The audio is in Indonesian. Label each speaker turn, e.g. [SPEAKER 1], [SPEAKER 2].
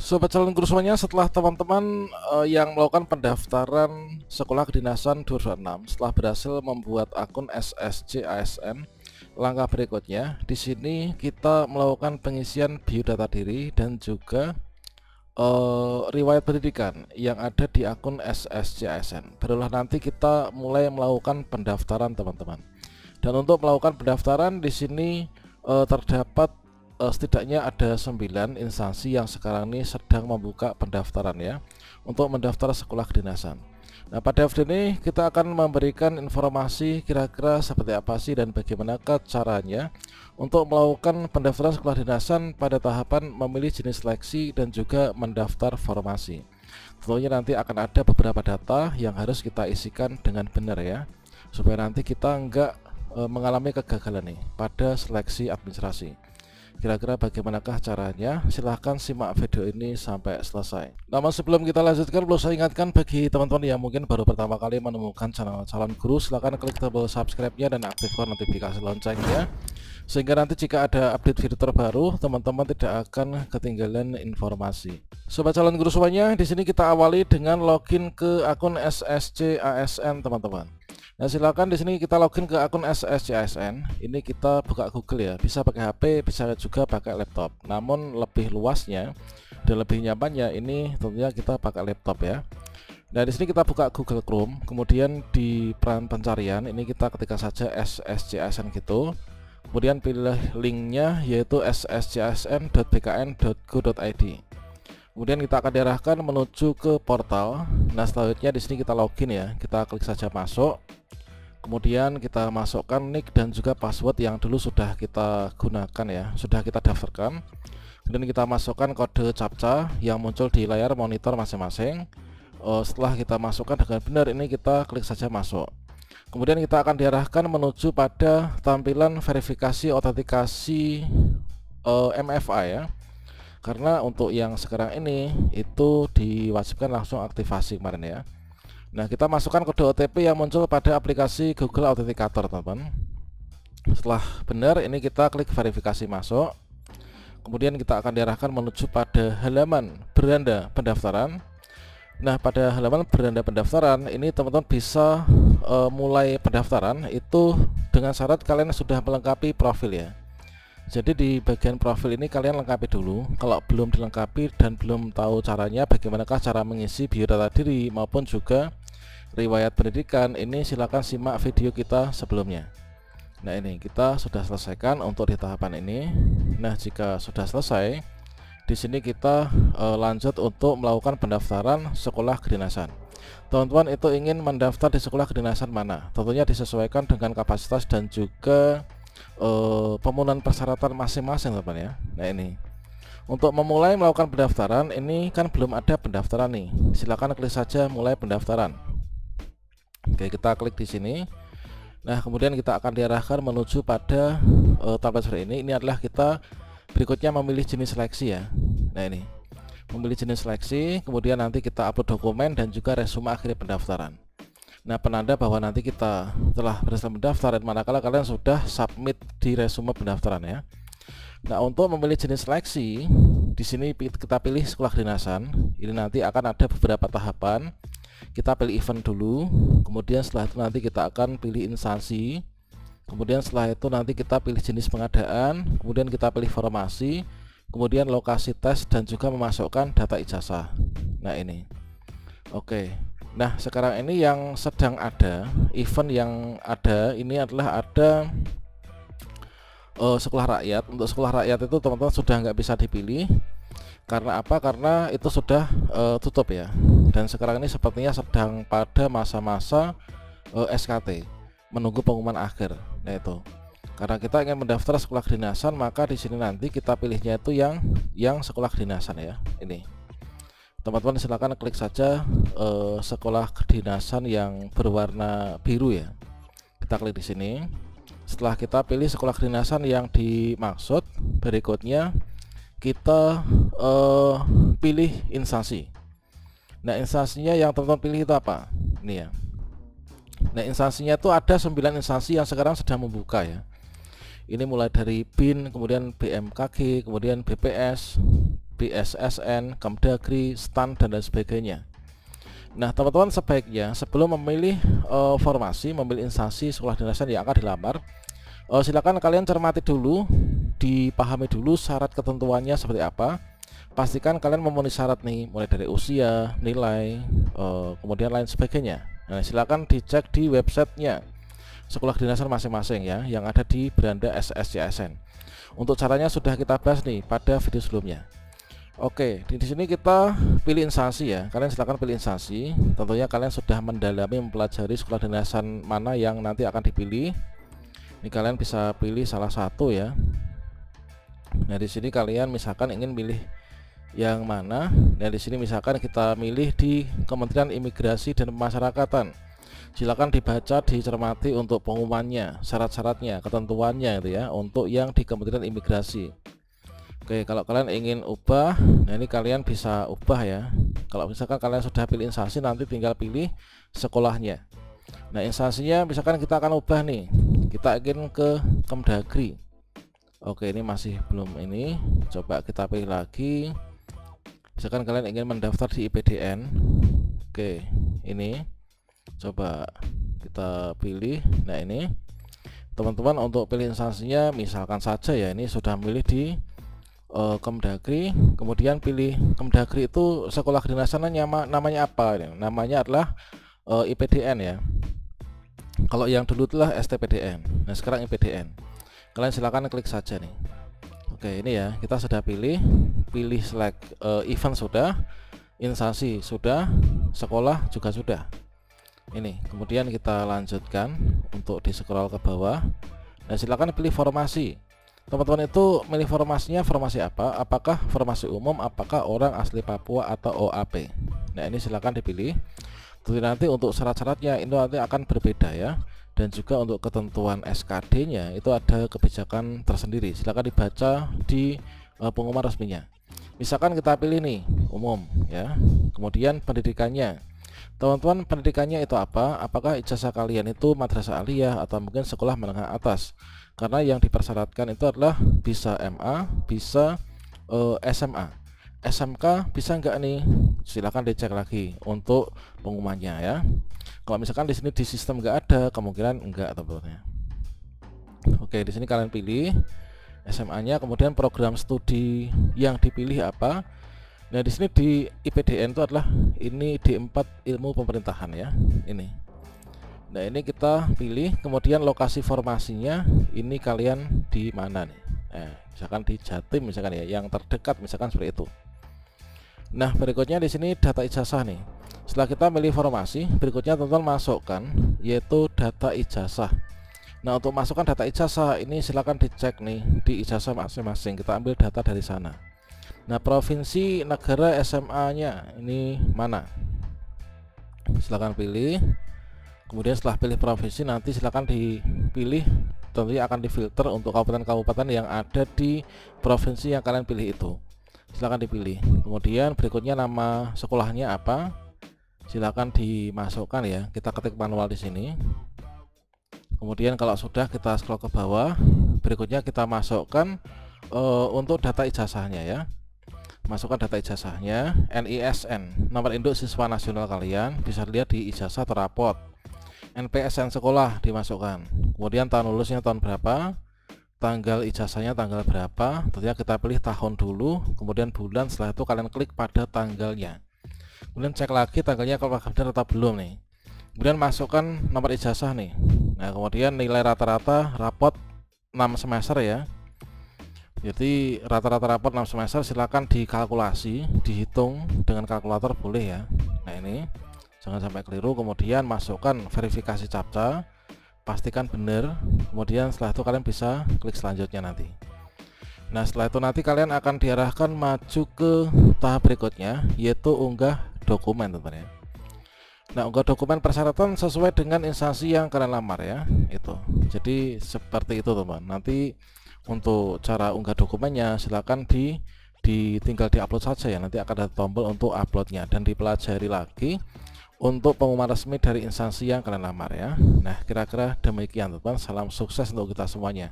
[SPEAKER 1] Sobat calon guru semuanya, setelah teman-teman yang melakukan pendaftaran sekolah kedinasan 226 setelah berhasil membuat akun SSC ASN, langkah berikutnya di sini kita melakukan pengisian biodata diri dan juga riwayat pendidikan yang ada di akun SSC ASN. Barulah nanti kita mulai melakukan pendaftaran teman-teman. Dan untuk melakukan pendaftaran di sini terdapat setidaknya ada 9 instansi yang sekarang ini sedang membuka pendaftaran ya, untuk mendaftar sekolah kedinasan. Nah, pada video ini kita akan memberikan informasi kira-kira seperti apa sih dan bagaimanakah caranya untuk melakukan pendaftaran sekolah kedinasan pada tahapan memilih jenis seleksi dan juga mendaftar formasi. Tentunya nanti akan ada beberapa data yang harus kita isikan dengan benar ya, supaya nanti kita enggak mengalami kegagalan nih pada seleksi administrasi. Kira-kira bagaimanakah caranya? Silahkan simak video ini sampai selesai. Namun sebelum kita lanjutkan, perlu saya ingatkan bagi teman-teman yang mungkin baru pertama kali menemukan channel calon guru, silahkan klik tombol subscribe-nya dan aktifkan notifikasi loncengnya, sehingga nanti jika ada update video terbaru, teman-teman tidak akan ketinggalan informasi. Sobat calon guru semuanya, di sini kita awali dengan login ke akun SSC ASN teman-teman. Nah, silakan di sini kita login ke akun SSC ASN. Ini kita buka Google ya. Bisa pakai HP, bisa juga pakai laptop. Namun lebih luasnya dan lebih nyamannya ini tentunya kita pakai laptop ya. Nah, di sini kita buka Google Chrome, kemudian di peran pencarian ini kita ketikkan saja SSC ASN gitu. Kemudian pilih linknya yaitu sscsn.bkn.go.id. Kemudian kita akan diarahkan menuju ke portal. Nah, selanjutnya di sini kita login ya. Kita klik saja masuk. Kemudian kita masukkan nick dan juga password yang dulu sudah kita gunakan ya, sudah kita daftarkan. Kemudian kita masukkan kode CAPTCHA yang muncul di layar monitor masing-masing. Setelah kita masukkan dengan benar, ini kita klik saja masuk. Kemudian kita akan diarahkan menuju pada tampilan verifikasi autentikasi MFA ya. Karena untuk yang sekarang ini itu diwajibkan langsung aktivasi kemarin ya. Nah, kita masukkan kode OTP yang muncul pada aplikasi Google Authenticator teman-teman. Setelah benar, ini kita klik verifikasi masuk. Kemudian kita akan diarahkan menuju pada halaman beranda pendaftaran. Nah, pada halaman beranda pendaftaran ini teman-teman bisa mulai pendaftaran itu dengan syarat kalian sudah melengkapi profil ya. Jadi di bagian profil ini kalian lengkapi dulu. Kalau belum dilengkapi dan belum tahu caranya bagaimanakah cara mengisi biodata diri maupun juga riwayat pendidikan, ini silakan simak video kita sebelumnya. Nah, ini kita sudah selesaikan untuk di tahapan ini. Nah, jika sudah selesai, di sini kita lanjut untuk melakukan pendaftaran sekolah kedinasan. Teman-teman itu ingin mendaftar di sekolah kedinasan mana? Tentunya disesuaikan dengan kapasitas dan juga pemenuhan persyaratan masing-masing teman ya. Nah, ini untuk memulai melakukan pendaftaran, ini kan belum ada pendaftaran nih. Silakan klik saja mulai pendaftaran. Oke, kita klik di sini. Nah, kemudian kita akan diarahkan menuju pada tablet seperti ini. Ini adalah kita berikutnya memilih jenis seleksi ya. Nah, ini memilih jenis seleksi, kemudian nanti kita upload dokumen dan juga resume akhir pendaftaran. Nah, penanda bahwa nanti kita telah berhasil mendaftar dan manakala kalian sudah submit di resume pendaftaran ya. Nah, untuk memilih jenis seleksi, di sini kita pilih sekolah kedinasan. Ini nanti akan ada beberapa tahapan. Kita pilih event dulu, kemudian setelah itu nanti kita akan pilih instansi. Kemudian setelah itu nanti kita pilih jenis pengadaan, kemudian kita pilih formasi, kemudian lokasi tes dan juga memasukkan data ijazah. Nah, ini. Oke. Nah, sekarang ini yang sedang ada, event yang ada ini adalah ada sekolah rakyat. Untuk sekolah rakyat itu teman-teman sudah nggak bisa dipilih. Karena apa? Karena itu sudah tutup ya. Dan sekarang ini sepertinya sedang pada masa-masa SKT, menunggu pengumuman akhir. Nah, itu. Karena kita ingin mendaftar sekolah kedinasan, maka di sini nanti kita pilihnya itu yang sekolah kedinasan ya. Ini. Teman-teman silakan klik saja sekolah kedinasan yang berwarna biru ya. Kita klik di sini. Setelah kita pilih sekolah kedinasan yang dimaksud, berikutnya kita pilih instansi. Nah, instansinya yang teman-teman pilih itu apa? Ini ya. Nah, instansinya itu ada 9 instansi yang sekarang sedang membuka ya. Ini mulai dari BIN, kemudian BMKG, kemudian BPS, BSSN, Kemdagri, STAN, dan lain sebagainya. Nah, teman-teman sebaiknya sebelum memilih formasi, memilih instansi sekolah kedinasan yang akan dilamar, silakan kalian cermati dulu, dipahami dulu syarat ketentuannya seperti apa. Pastikan kalian memenuhi syarat nih, mulai dari usia, nilai, kemudian lain sebagainya. Nah, silakan dicek di websitenya sekolah kedinasan masing-masing ya, yang ada di beranda SSCSN. Untuk caranya sudah kita bahas nih pada video sebelumnya. Oke, di sini kita pilih instansi ya. Kalian silakan pilih instansi. Tentunya kalian sudah mendalami mempelajari sekolah kedinasan mana yang nanti akan dipilih. Ini kalian bisa pilih salah satu ya. Nah, di sini kalian misalkan ingin pilih yang mana. Nah, di sini misalkan kita milih di Kementerian Imigrasi dan Pemasyarakatan. Silakan dibaca, dicermati untuk pengumumannya, syarat-syaratnya, ketentuannya itu ya, untuk yang di Kementerian Imigrasi. Oke, kalau kalian ingin ubah, nah ini kalian bisa ubah ya. Kalau misalkan kalian sudah pilih instansi, nanti tinggal pilih sekolahnya. Nah, instansinya misalkan kita akan ubah nih, kita ingin ke Kemdagri. Oke, ini masih belum ini, coba kita pilih lagi. Misalkan kalian ingin mendaftar di IPDN. Oke, ini coba kita pilih. Nah, ini teman-teman untuk pilih instansinya misalkan saja ya, ini sudah milih di Kemdagri, kemudian pilih Kemdagri itu sekolah kedinasannya namanya apa ini? Namanya adalah IPDN ya. Kalau yang dulu itulah STPDN. Nah, sekarang IPDN. Kalian silakan klik saja nih. Oke, ini ya, kita sudah pilih select event sudah, instansi sudah, sekolah juga sudah. Ini kemudian kita lanjutkan untuk di scroll ke bawah. Nah, silakan pilih formasi. Teman-teman itu milih formasinya formasi apa? Apakah formasi umum, apakah orang asli Papua atau OAP? Nah, ini silakan dipilih. Jadi nanti untuk syarat-syaratnya itu nanti akan berbeda ya. Dan juga untuk ketentuan SKD-nya itu ada kebijakan tersendiri. Silakan dibaca di pengumuman resminya. Misalkan kita pilih nih umum ya. Kemudian pendidikannya. Teman-teman, pendidikannya itu apa? Apakah ijazah kalian itu madrasah aliyah atau mungkin sekolah menengah atas? Karena yang dipersyaratkan itu adalah bisa MA, bisa SMA. SMK bisa enggak nih? Silahkan dicek lagi untuk pengumumannya ya. Kalau misalkan di sini di sistem enggak ada, kemungkinan enggak teman-teman. Oke, di sini kalian pilih SMA-nya, kemudian program studi yang dipilih apa? Nah, di sini di IPDN itu adalah ini D4 ilmu pemerintahan ya, ini. Nah, ini kita pilih, kemudian lokasi formasinya ini kalian di mana nih? Misalkan di Jatim misalkan ya, yang terdekat misalkan seperti itu. Nah, berikutnya di sini data ijazah nih. Setelah kita pilih formasi, berikutnya teman-teman masukkan yaitu data ijazah. Nah, untuk masukkan data ijazah ini silakan dicek nih di ijazah masing-masing. Kita ambil data dari sana. Nah, provinsi, negara, SMA-nya ini mana? Silakan pilih. Kemudian setelah pilih provinsi, nanti silakan dipilih, tentunya akan difilter untuk kabupaten-kabupaten yang ada di provinsi yang kalian pilih itu. Silakan dipilih. Kemudian berikutnya nama sekolahnya apa? Silakan dimasukkan ya. Kita ketik manual di sini. Kemudian kalau sudah, kita scroll ke bawah. Berikutnya kita masukkan untuk data ijazahnya ya. Masukkan data ijazahnya, NISN, nomor induk siswa nasional kalian, bisa dilihat di ijazah atau rapot. NPSN sekolah dimasukkan. Kemudian tahun lulusnya tahun berapa? Tanggal ijazahnya tanggal berapa? Tentunya kita pilih tahun dulu, kemudian bulan, setelah itu kalian klik pada tanggalnya. Kemudian cek lagi tanggalnya kalau benar atau belum nih. Kemudian masukkan nomor ijazah nih. Nah, kemudian nilai rata-rata rapot 6 semester ya. Jadi rata-rata rapot 6 semester silakan dikalkulasi, dihitung dengan kalkulator boleh ya. Nah, ini jangan sampai keliru. Kemudian masukkan verifikasi captcha, pastikan benar. Kemudian setelah itu kalian bisa klik selanjutnya nanti. Nah, setelah itu nanti kalian akan diarahkan maju ke tahap berikutnya, yaitu unggah dokumen teman-teman ya. Nah, unggah dokumen persyaratan sesuai dengan instansi yang kalian lamar ya, itu. Jadi seperti itu teman. Nanti untuk cara unggah dokumennya silakan tinggal diupload saja ya. Nanti akan ada tombol untuk uploadnya dan dipelajari lagi untuk pengumuman resmi dari instansi yang kalian lamar ya. Nah, kira-kira demikian teman. Salam sukses untuk kita semuanya.